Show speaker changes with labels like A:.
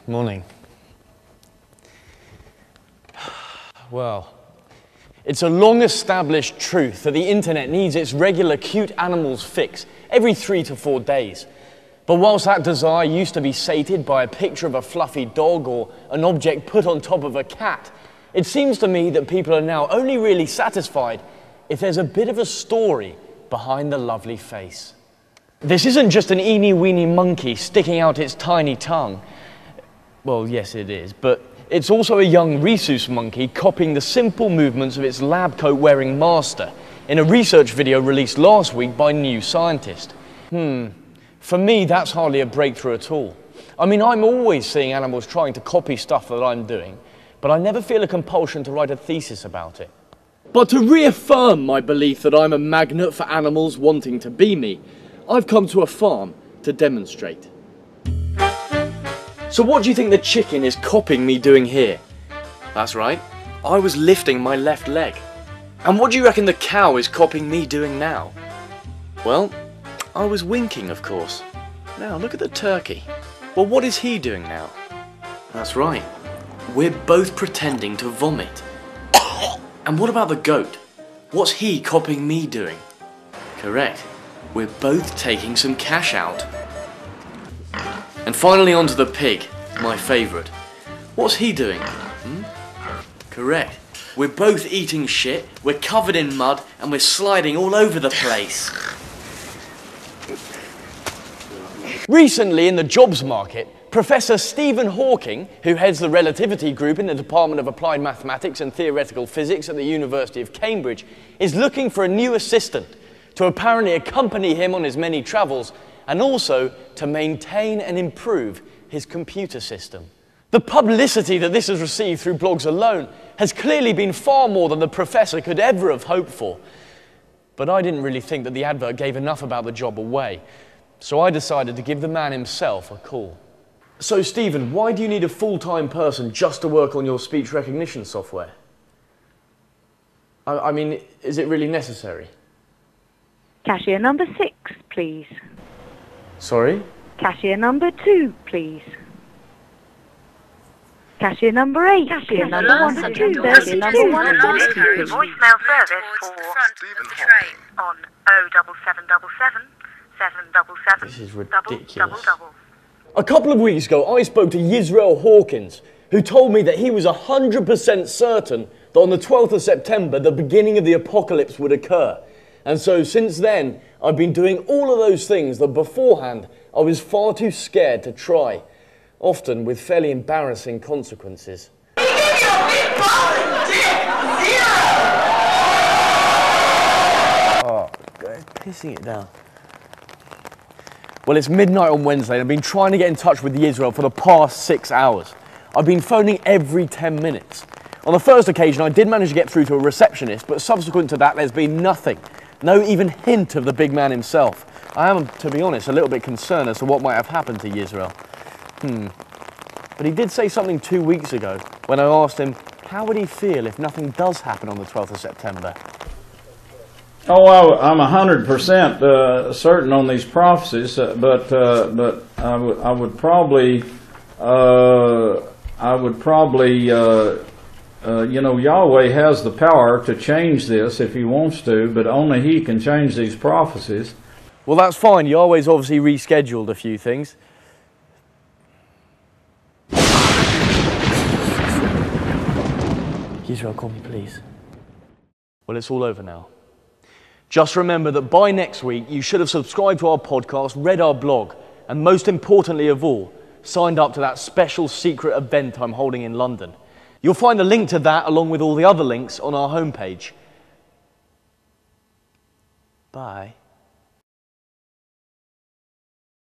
A: Morning. Well, it's a long-established truth that the internet needs its regular cute animals fix every 3 to 4 days. But whilst that desire used to be sated by a picture of a fluffy dog or an object put on top of a cat, it seems to me that people are now only really satisfied if there's a bit of a story behind the lovely face. This isn't just an eeny-weeny monkey sticking out its tiny tongue. Well, yes it is, but it's also a young rhesus monkey copying the simple movements of its lab coat-wearing master in a research video released last week by New Scientist. For me, that's hardly a breakthrough at all. I mean, I'm always seeing animals trying to copy stuff that I'm doing, but I never feel a compulsion to write a thesis about it. But to reaffirm my belief that I'm a magnet for animals wanting to be me, I've come to a farm to demonstrate. So what do you think the chicken is copying me doing here? That's right, I was lifting my left leg. And what do you reckon the cow is copying me doing now? Well, I was winking, of course. Now look at the turkey. Well, what is he doing now? That's right, we're both pretending to vomit. And what about the goat? What's he copying me doing? Correct, we're both taking some cash out. And finally onto the pig, my favourite. What's he doing? Correct. We're both eating shit, we're covered in mud, and we're sliding all over the place. Recently in the jobs market, Professor Stephen Hawking, who heads the Relativity Group in the Department of Applied Mathematics and Theoretical Physics at the University of Cambridge, is looking for a new assistant to apparently accompany him on his many travels and also to maintain and improve his computer system. The publicity that this has received through blogs alone has clearly been far more than the professor could ever have hoped for. But I didn't really think that the advert gave enough about the job away, so I decided to give the man himself a call. So Stephen, why do you need a full-time person just to work on your speech recognition software? I mean, is it really necessary?
B: Cashier number 6, please.
A: Sorry?
B: Cashier number 2, please. Cashier number 8. Cashier number 1 to 2. Cashier number 1 to 2.
C: Voicemail service for Stephen train on 07777 777.
A: This is ridiculous.
C: Double.
A: A couple of weeks ago, I spoke to Yisrael Hawkins, who told me that he was 100% certain that on the 12th of September, the beginning of the apocalypse would occur. And so since then, I've been doing all of those things that beforehand I was far too scared to try, often with fairly embarrassing consequences. Oh, God, pissing it down. Well, it's midnight on Wednesday and I've been trying to get in touch with Yisrael for the past 6 hours. I've been phoning every 10 minutes. On the first occasion, I did manage to get through to a receptionist, but subsequent to that, there's been nothing. No even hint of the big man himself. I am, to be honest, a little bit concerned as to what might have happened to Yisrael. But he did say something 2 weeks ago when I asked him, how would he feel if nothing does happen on the 12th of September?
D: Oh, I'm 100% certain on these prophecies, but I would probably, you know, Yahweh has the power to change this if he wants to, but only he can change these prophecies.
A: Well, that's fine. Yahweh's obviously rescheduled a few things. Yisrael, call me, please. Well, it's all over now. Just remember that by next week, you should have subscribed to our podcast, read our blog, and most importantly of all, signed up to that special secret event I'm holding in London. You'll find the link to that along with all the other links on our homepage. Bye.